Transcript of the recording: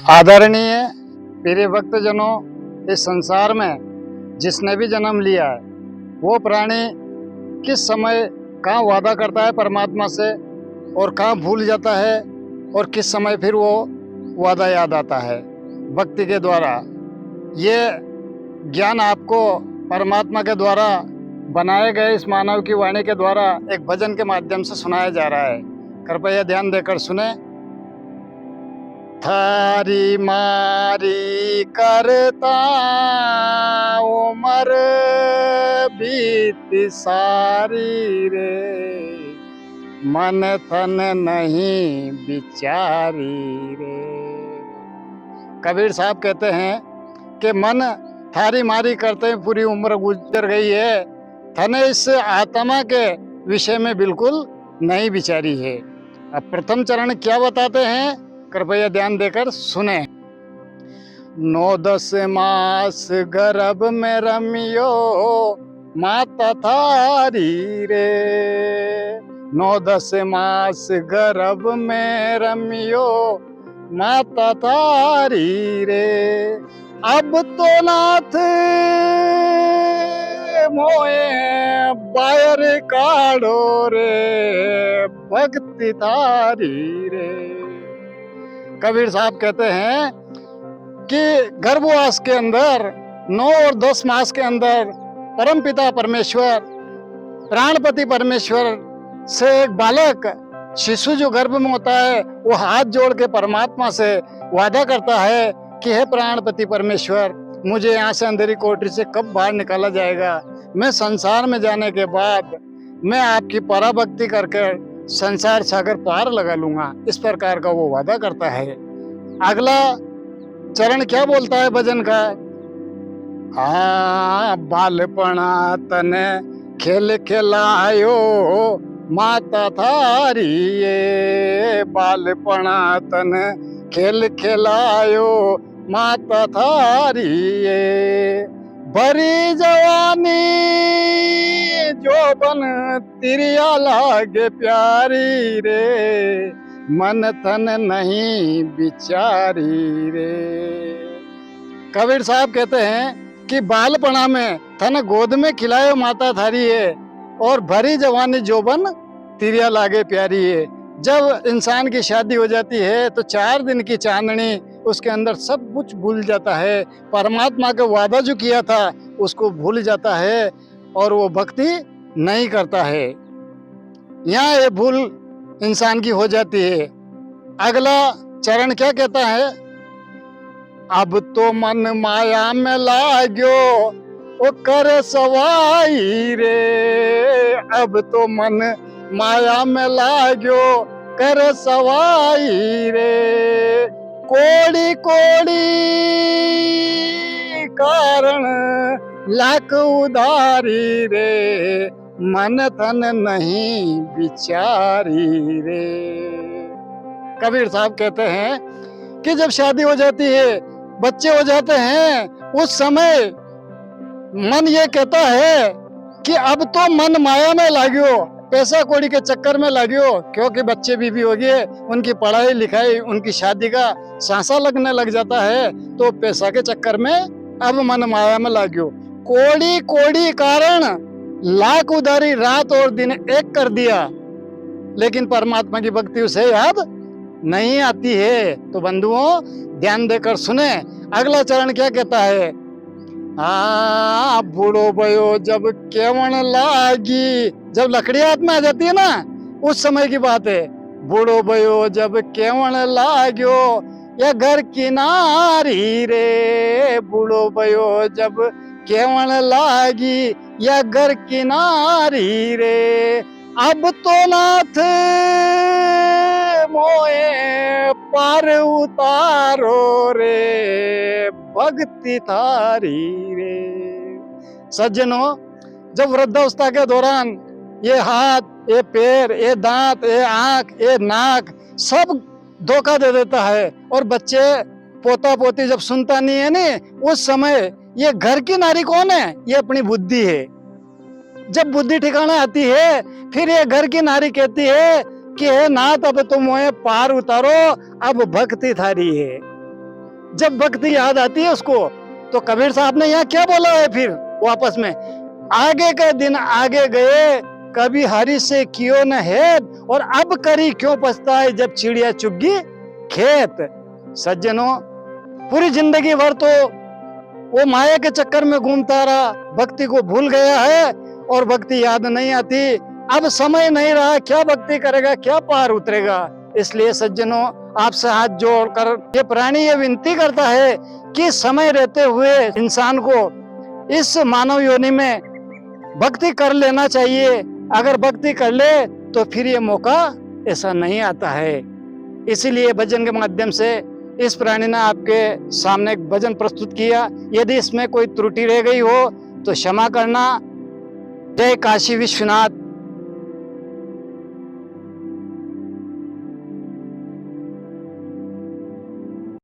आदरणीय प्रिय भक्तजनों, इस संसार में जिसने भी जन्म लिया है वो प्राणी किस समय कहाँ वादा करता है परमात्मा से और कहाँ भूल जाता है और किस समय फिर वो वादा याद आता है। भक्ति के द्वारा ये ज्ञान आपको परमात्मा के द्वारा बनाए गए इस मानव की वाणी के द्वारा एक भजन के माध्यम से सुनाया जा रहा है। कृपया ध्यान देकर सुने। थारी मारी करता उमर बीत सारी रे, मन तन नहीं बिचारी रे। कबीर साहब कहते हैं कि मन थारी मारी करते पूरी उम्र गुजर गई है, तने इस आत्मा के विषय में बिल्कुल नहीं बिचारी है। अब प्रथम चरण क्या बताते हैं, कृपया ध्यान देकर सुने। 9-10 मास गर्भ में रमियो माता थारी रे, 9-10 मास गर्भ में रमियो माता थारी रे। अब तो नाथ मोए बायर काढ़ो रे, भक्ति थारी रे। कबीर साहब कहते हैं कि गर्भवास के अंदर 9 और 10 मास के अंदर परमपिता परमेश्वर, प्राणपति परमेश्वर से एक बालक शिशु जो गर्भ में होता है वो हाथ जोड़ के परमात्मा से वादा करता है कि हे प्राणपति परमेश्वर, मुझे यहाँ से अंधेरी कोठरी से कब बाहर निकाला जाएगा। मैं संसार में जाने के बाद मैं आपकी पराभक्ति करके संसार सागर पार लगा लूंगा। इस प्रकार का वो वादा करता है। अगला चरण क्या बोलता है भजन का। हाँ, बालपणा तने खेल खिलायो माता थारी ये, बालपणा तने खेल खिलायो माता थारी ये। भरी जवानी जोबन तिरिया लागे प्यारी रे, मन तन नहीं बिचारी रे। कबीर साहब कहते हैं कि बालपणा में तन गोद में खिलायो माता थारी है और भरी जवानी जोबन तिरिया लागे प्यारी है। जब इंसान की शादी हो जाती है तो 4 दिन की चांदनी, उसके अंदर सब कुछ भूल जाता है। परमात्मा का वादा जो किया था उसको भूल जाता है और वो भक्ति नहीं करता है। यहाँ ये भूल इंसान की हो जाती है। अगला चरण क्या कहता है। अब तो मन माया में लाग्यो ओ कर सवाई रे, अब तो मन माया में लाग्यो कर सवाई रे। कोड़ी कोड़ी कारण लाख उधारी रे, मन तन नहीं बिचारी रे। कबीर साहब कहते हैं कि जब शादी हो जाती है, बच्चे हो जाते हैं, उस समय मन ये कहता है कि अब तो मन माया में लाग्यो, पैसा कौड़ी के चक्कर में लाग्यो, क्योंकि बच्चे बीवी हो गए, उनकी पढ़ाई लिखाई, उनकी शादी का सांसा लगने लग जाता है, तो पैसा के चक्कर में अब मन माया में लाग्यो। कोड़ी कोड़ी कारण लाख उधारी, रात और दिन एक कर दिया, लेकिन परमात्मा की भक्ति उसे याद नहीं आती है। तो बंधुओं ध्यान देकर सुने। अगला चरण क्या कहता है। हाँ, बूढ़ो भयो जब केवण लागी, जब लकड़ी हाथ में आ जाती है ना, उस समय की बात है। बूढ़ो भयो जब केवण लाग्यो या घर किनारी रे, बूढ़ो भयो जब केवण लागी या घर किनारी रे। अब तो नाथ मोए पार उतारो रे, भक्ति थारी रे। सज्जनों, जब वृद्धावस्था के दौरान ये हाथ, ये पैर, ये दांत, ये आंख, ये नाक सब धोखा दे देता है और बच्चे पोता पोती जब सुनता नहीं है ना, उस समय ये घर की नारी कौन है, ये अपनी बुद्धि है। जब बुद्धि ठिकाना आती है, फिर ये घर की नारी कहती है कि हे नाथ, अब तुम मोहे पार उतारो, अब भक्ति थारी है। जब भक्ति याद आती है उसको, तो कबीर साहब ने यहाँ क्या बोला है फिर वापस में, आगे के दिन आगे गए, कभी हरि से कियो न हेत, और अब करी क्यों पछताए जब चिड़िया चुग गई खेत। सज्जनों, पूरी जिंदगी भर तो वो माया के चक्कर में घूमता रहा, भक्ति को भूल गया है और भक्ति याद नहीं आती। अब समय नहीं रहा, क्या भक्ति करेगा, क्या पार उतरेगा। इसलिए सज्जनों, आपसे हाथ जोड़कर ये प्राणी ये विनती करता है कि समय रहते हुए इंसान को इस मानव योनि में भक्ति कर लेना चाहिए। अगर भक्ति कर ले तो फिर ये मौका ऐसा नहीं आता है। इसीलिए भजन के माध्यम से इस प्राणी ने आपके सामने एक भजन प्रस्तुत किया। यदि इसमें कोई त्रुटि रह गई हो तो क्षमा करना। जय काशी विश्वनाथ।